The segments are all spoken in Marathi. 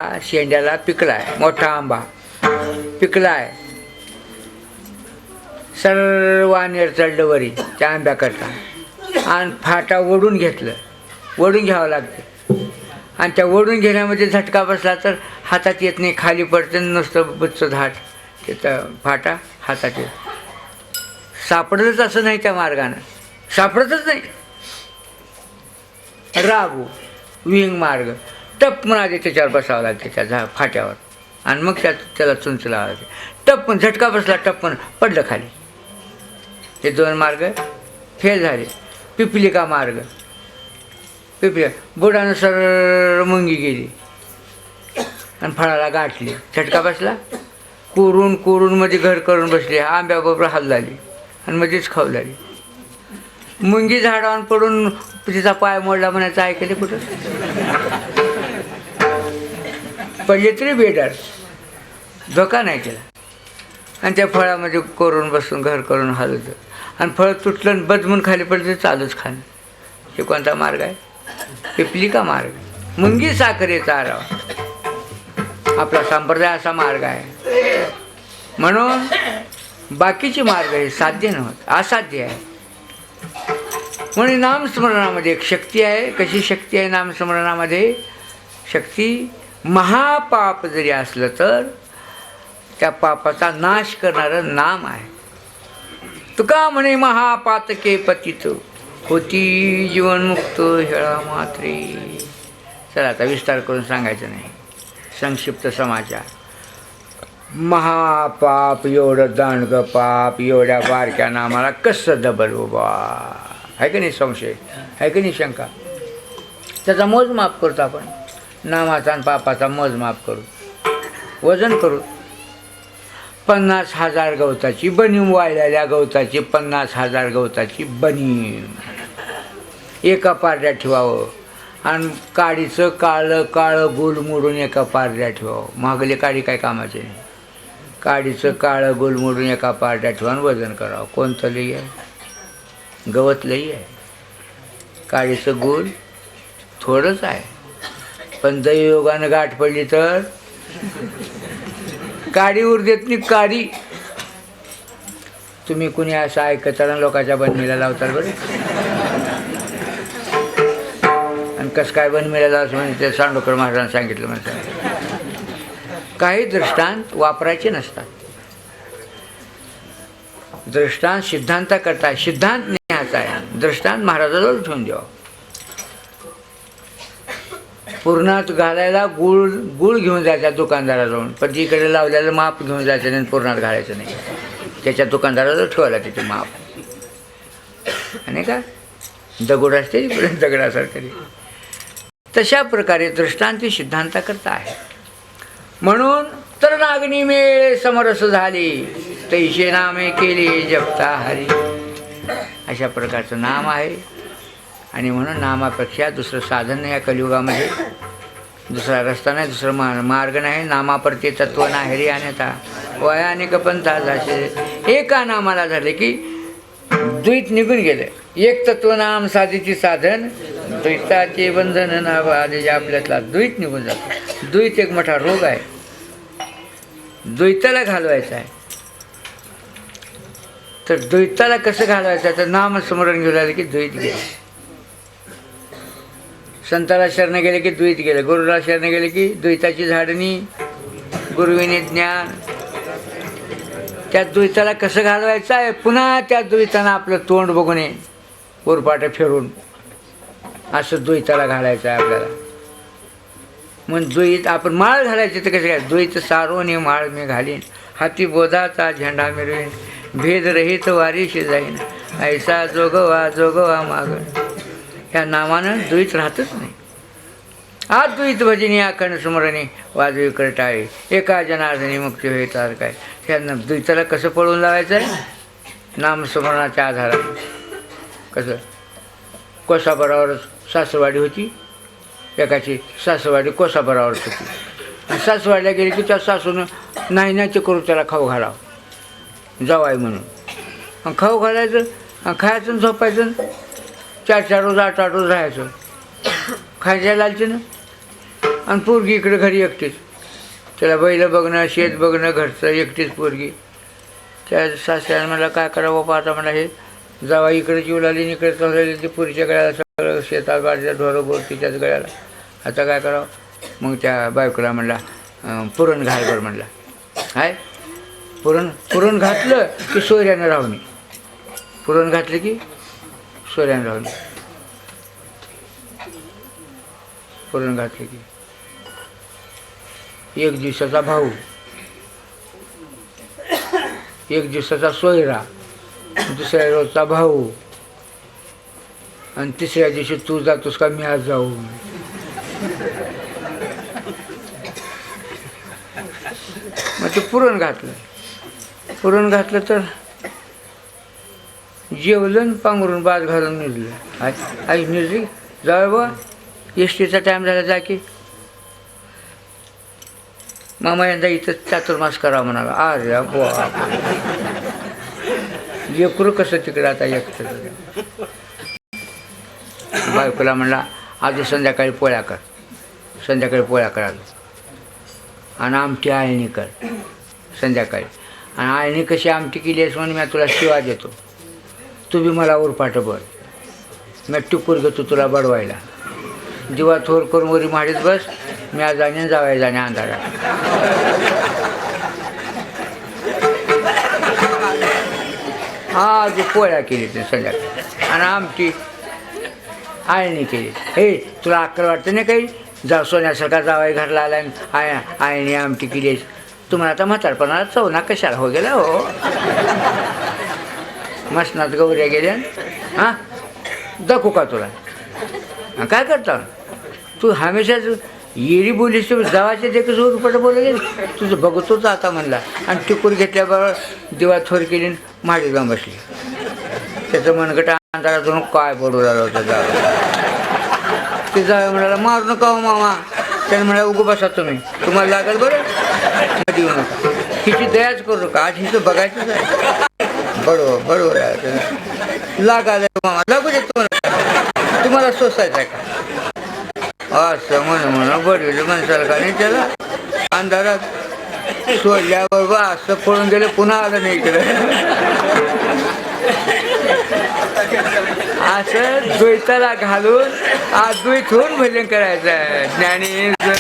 शेंड्याला पिकलाय, मोठा आंबा पिकलाय, सर्वांनी चढलं वरी त्या आंब्याकरता आणि फाटा ओढून घेतलं, ओढून घ्यावं लागतं आणि त्या ओढून घेण्यामध्ये झटका बसला तर हातात येत नाही, खाली पडतं, नुसतं बुच्चं झाट तिथं फाटा हातात येत. सापडतच असं नाही, त्या मार्गानं सापडतच नाही. राबू विंग मार्ग टप आधी त्याच्यावर बसावं लागते त्या फाट्यावर आणि मग त्याला चुंच लावावं लागते. टप्पन झटका बसला, टप्पन पडलं खाली. हे दोन मार्ग फेल झाले. पिपलिका मार्ग, पिपलिका बुडानं सर मुंगी गेली आणि फळाला गाठली, झटका बसला, कोरून कोरून मध्ये घर करून बसली, आंब्याबरोबर हाल झाली आणि मध्येच खाऊ लागली. मुंगी झाडावर पडून तिचा पाय मोडला म्हणायचं ऐकले कुठं? पडले तरी बेडर, धोका नाही केला आणि त्या फळामध्ये कोरून बसून घर करून हालत आणि फळ तुटलं बदमून खाली पडलं चालूच खाणं. हे कोणता मार्ग आहे? पिपलिका मार्ग. मुंगी साखरेचा आरावा आपला संप्रदाय असा मार्ग आहे. म्हणून बाकीचे मार्ग हे साध्य नव्हत, असाध्य आहे. म्हणून नामस्मरणामध्ये एक शक्ती आहे. कशी शक्ती आहे नामस्मरणामध्ये? शक्ती महापाप जरी असलं तर त्या पापाचा नाश करणारं नाम आहे. तुका म्हणे महापातके पतित होती जीवनमुक्त हेळा मात्रे. चला आता विस्तार करून सांगायचं नाही, संक्षिप्त समाचार. महापाप एवढं दांडगं पाप एवढ्या बारक्या नामाला कसं दबल बाबा? आहे की नाही संशय, आहे की नाही शंका? त्याचा मोजमाप करतो आपण, नामाचा आणि पापाचा मोजमाप करू, वजन करू. 50,000 गवताची बनीम, वाळलेल्या गवताची 50,000 गवताची बनीम एका पारड्यात ठेवावं आणि काडीचं काळं काळं गोल मोडून एका पारड्यात ठेवावं. महागले काडी काय कामाचे नाही. काडीचं काळं गोल मोडून एका पारड्यात ठेवून वजन करावं. कोणतं लई आहे? गवत लई आहे, काडीचं गोल थोडंच आहे. पण दैवयोगानं गाठ पडली तर काडी उर देत नाही. काडी तुम्ही कुणी असं ऐकताना लोकांच्या बनमीला लावतात बरं. आणि कसं काय बनमीला लावचं म्हणजे ते सांडोकर महाराजांनी सांगितलं म्हणतात. काही दृष्टांत वापरायचे नसतात. दृष्टांत सिद्धांत करता, सिद्धांत न्यायचा आहे, दृष्टांत महाराजाजवळ ठेवून द्यावा. पूर्णात घालायला गुळ घेऊन जायचा दुकानदाराजवळ, पण तिकडे लावलेलं माप घेऊन जायचं नाही, पूर्णात घालायचं नाही. त्याच्या दुकानदाराजवळ ठेवायला तिथे माप. आणि का दगड असते दगडासारखं. तशा प्रकारे दृष्टांती सिद्धांत करता आहे. म्हणून तर नागणी मेळे समरस झाली, तैशे नामे केले जपता हरी. अशा प्रकारचं नाम आहे. आणि म्हणून नामापेक्षा दुसरं साधन नाही या कलियुगामध्ये, दुसरा रस्ता नाही, दुसरं मार्ग नाही. नामाप्रती तत्व नाही रे अन्यथा वया अनेक पंथा जाशे. एका नामाला झाले की द्वैत निघून गेले. एक तत्वनाम साधीची साधन, द्वैताचे बंधन नाव आधी आपल्यातला द्वैत निघून जातो. द्वैत एक मोठा रोग आहे, द्वैताला घालवायचा आहे. तर द्वैताला कसं घालवायचं? तर नामस्मरण घेऊ लागले की द्वैत गेले. संताला शरण गेले की द्वैत गेले, गुरुला शरण गेले की द्वैताची झाडणी, गुरुविने ज्ञान. त्या द्वैताला कसं घालवायचं आहे? पुन्हा त्या द्वैतानं आपलं तोंड बघून उरपाटं फिरून असं द्वैताला घालायचं आहे आपल्याला. मग द्वैत आपण माळ घालायची तर कसं काय? द्वैत सारोने माळ मी घालीन, हाती बोधाचा झेंडा मिरवीन, भेद रहित वारीशी जाईन, ऐसा जोगवा जोगवा मागण. ह्या नामानं द्वैत राहतच नाही. आज द्वैत भजनी अखंड स्मरणी वाजवी करटाळे, एका जनार्दनी मुक्ती होईल तर काय. ह्या द्वैताला कसं पळवून लावायचं आहे? नामस्मरणाच्या आधाराने. कसं? कोसाबरावर सासरवाडी होती, एकाची सासरवाडी कोसाबरावरच होती. आणि सासरवाडीला गेली की त्या सासून नाही नाही करून त्याला खाऊ घालावं जावाय म्हणून. आणि खाऊ घालायचं, खायचं, झोपायचं, 4-4 रोज 8-8 रोज राहायचं. खायच्या लालचीनं आणि पोरगी इकडे घरी एकटीच. त्याला बैल बघणं, शेत बघणं, घरचं, एकटीच पोरगी. त्या सासऱ्याने मला काय करावं बाबा आता, मला हे जावा इकडे जीव लागली, इकडे चाललेली, ती पुरीच्या गळ्याला सगळं शेतात बाजूच्या ढोरं बोर तिच्याच गळ्याला, आता काय करावं. मग त्या बायकोला म्हणला पुरण घाल बरं म्हणला. आहे पुरण घातलं की सोयऱ्यानं राहुनी, पुरण घातलं की सोयऱ्यानं राहुनी, पुरण घातलं की. एक दिवसाचा भाऊ, एक दिवसाचा सोयरा, दुसऱ्या रोजचा भाऊ, आणि तिसऱ्या दिवशी तू जातोस का मी आज जाऊ. मग ते पुरण घातलं, पुरण घातलं तर जेवलं, पांघरून बाद घालून निघलं. आई निघली, जाऊ बा एस टीचा टाईम झाला, जा की. मामा यंदा इथं चातुर्मास करा म्हणाला. अरे बुवा, लेकरू कसं तिकडं आता एकटं. बायकोला म्हणला आज संध्याकाळी पोळ्या कर, संध्याकाळी पोळ्या कर आज, आणि आमटी आळणी कर संध्याकाळी. आणि आळणी कशी आमटी केली आहेस म्हणून मी तुला शिवा देतो, तू बी मला उरपाट बळ, मी टुकूर घेतो तुला बडवायला. दिवा थोर करून वरी माडीत बस, मी आज जाणे जावाय जाणे अंधारात. आज पोळ्या केली ते संध्याकाळी, आणि आमटी आळणी केली. हे तुला अक्कल वाटतं नाही काही, जा सोन्यासारखा जावाय घरला आला, आळणी आमटी केली. तुम्हाला आता म्हातारपणाला चवना कशाला हो गेला हो. मसनात गौऱ्या गेल्या, हां दाखवू का तुला, काय करता तू हमेशाच येरी बोलीस, जावाच्या ते कसं रुपट बोलले, तुझं बघतोच आता म्हणला. आणि टिकूर घेतल्याबरोबर दिवा थोर केली, माडी जाऊन बसली. त्याचं मनगट अंधारात जाऊन काय बोलू राहिलं होतं जावं. ते जावं म्हणाला मारू नका हो मामा. त्याने म्हणाला उगं बसा तुम्ही, तुम्हाला लागेल बरं, मध्ये येऊ नका. हिची दयाच करू नका, आज हिचं बघायचंच आहे. बरोबर बरोबर लागायला मामा, लागू दे तुम्हाला, तुम्हाला सोसायचं आहे का असं म्हणून बडविलं माणसाला का नाही. त्याला अंधारात सोडल्याबरोबर असं पळून गेलं, पुन्हा आलं नाही इकडे. असं द्वैताला घालून अद्वैत होऊन भजन करायचं आहे. ज्ञानेश्वर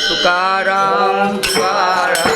तुकाराम तुकाराम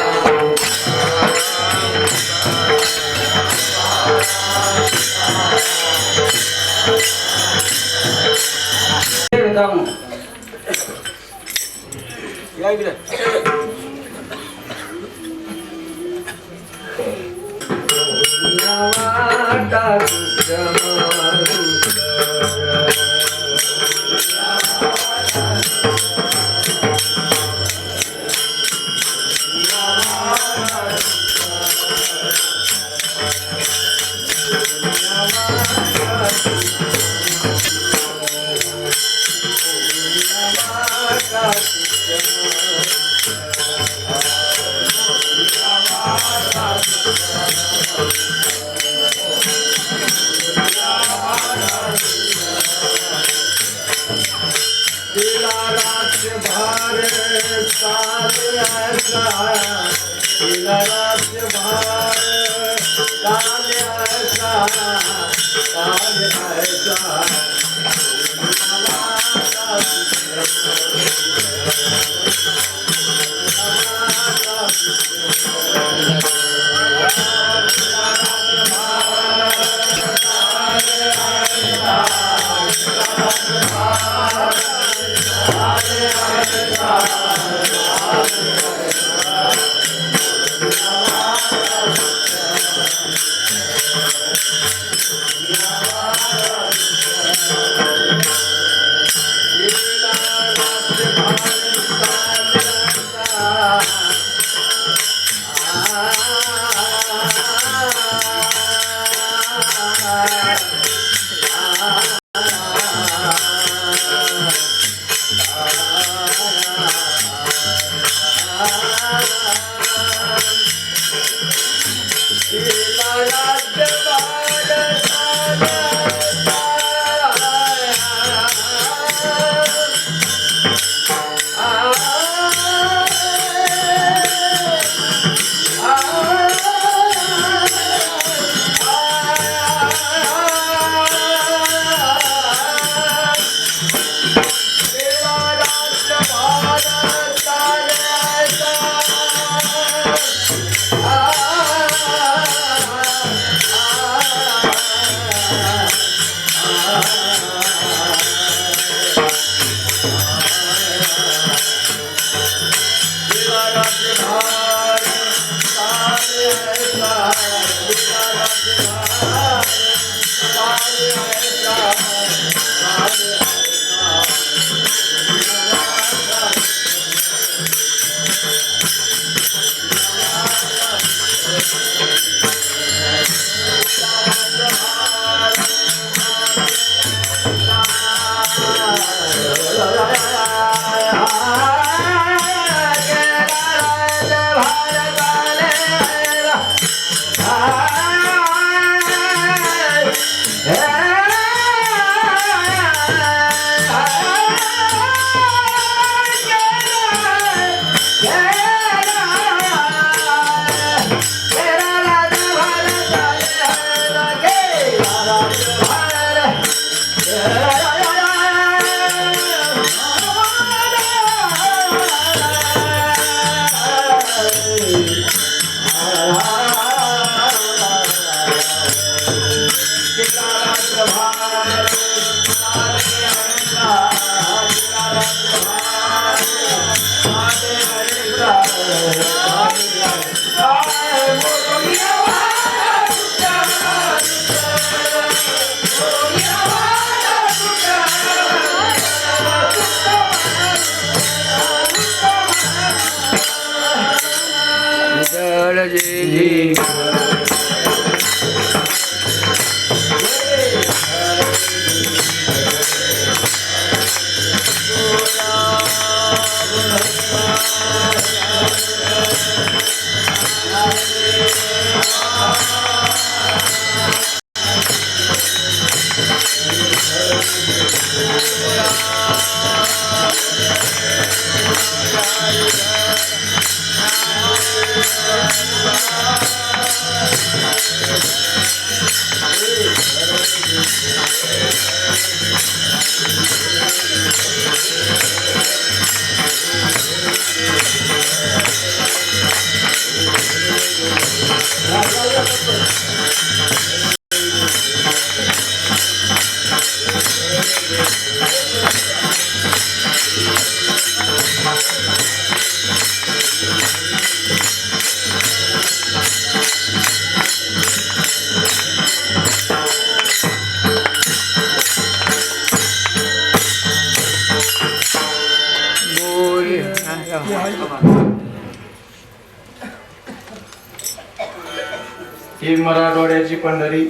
ही मराठवाड्याची पंढरी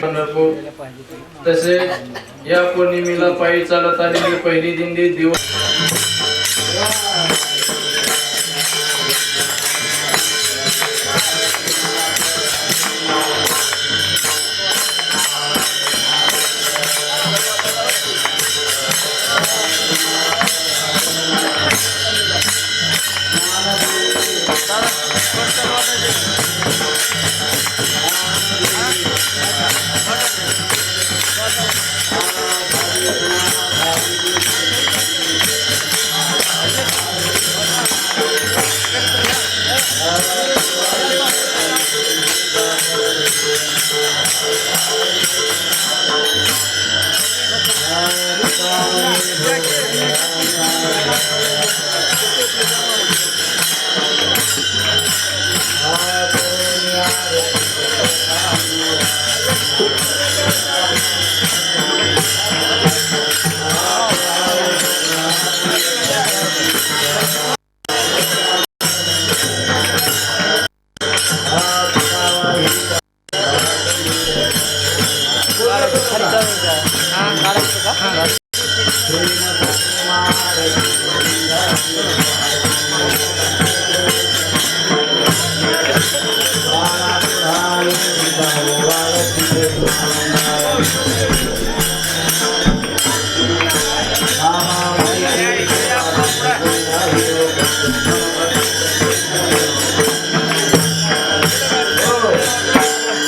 पंढरपूर. तसेच या पौर्णिमेला पायी चालत आलेली पहिली दिंडी दिवस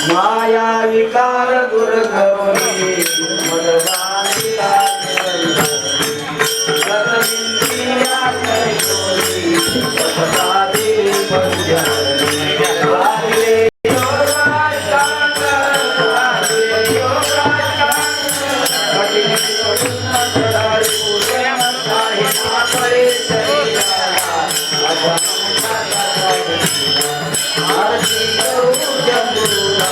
माया विकार दूर करोनी मदवानिला सतमिंद्रिया करोनी सतसादे पंजानी वाले योगा शांत वाले योगा शांत कठिन सुंदर पूरे मताहि आपरे चलिया आरती करो जमुना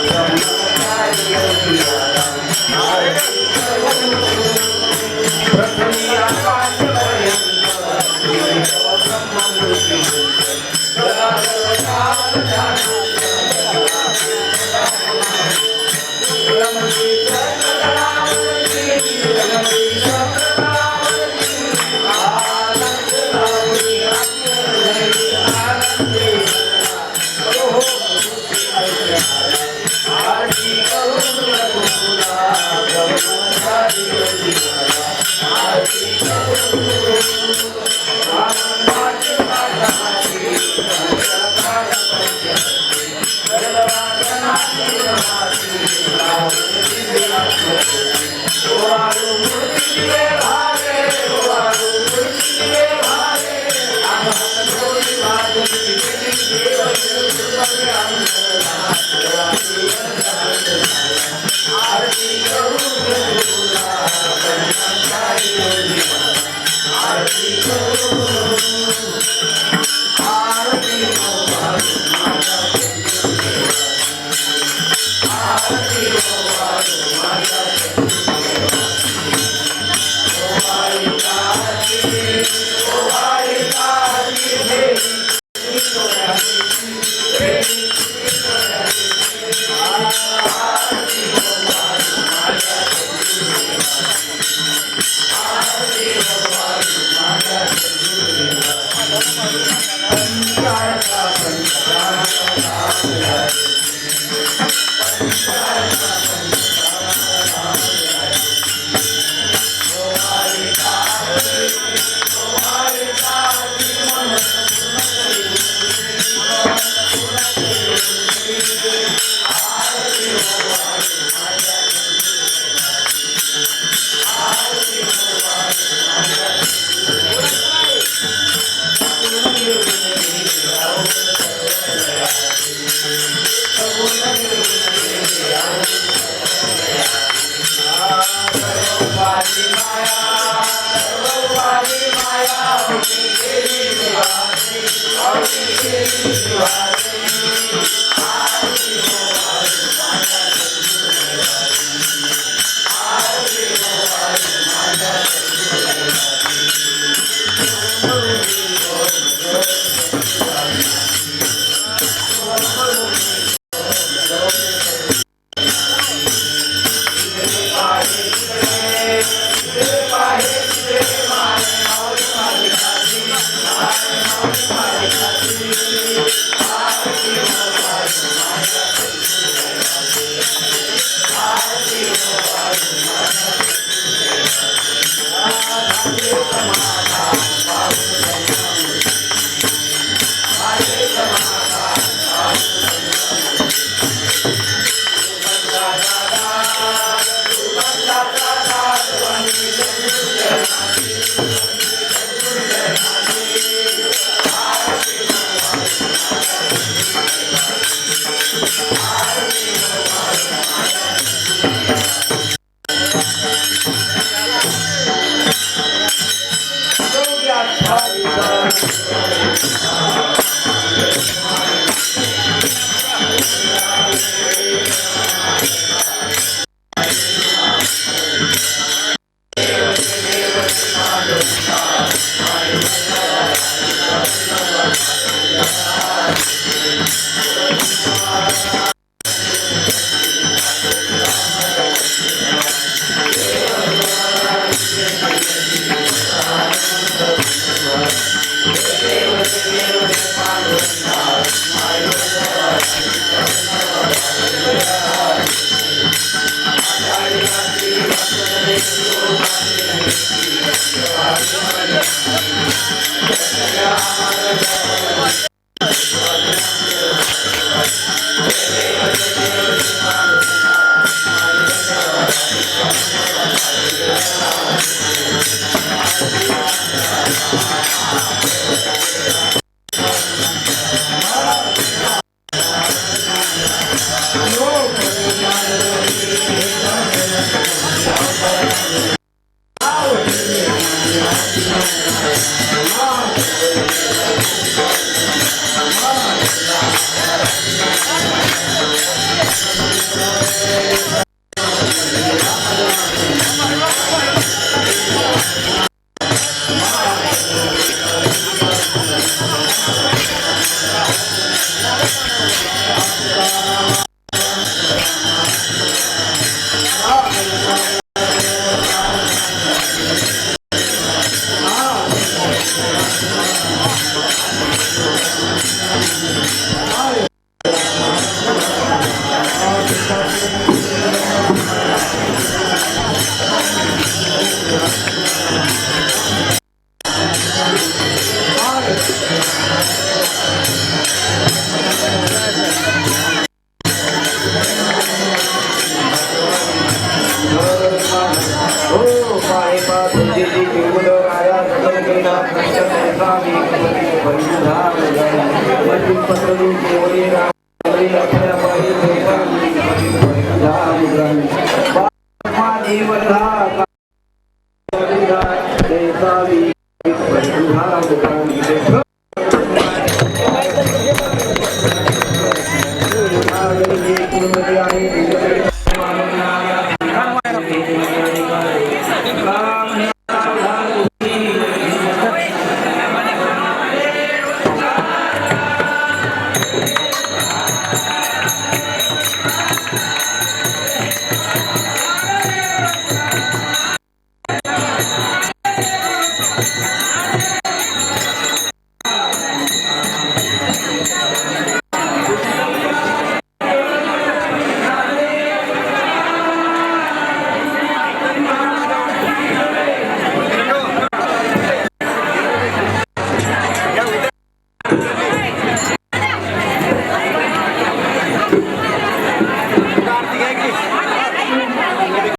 जमुना योगिया आरती करो प्रथमी आकाश पर्यंत ब्रह्ममुक्ति सदा सर्वकाल जानो ब्रह्मति सर्वदावति ब्रह्मति सर्वदावति आनंद रावि आरती करो रघुनाथ ब्रह्मचारी आरती करो आनंद पादारी संसार पंच जलवादनाति ओवारु मूर्ति भागे ओवारु मूर्ति भागे अनहत धोरी भागे देव आरती करो आरती करो आरती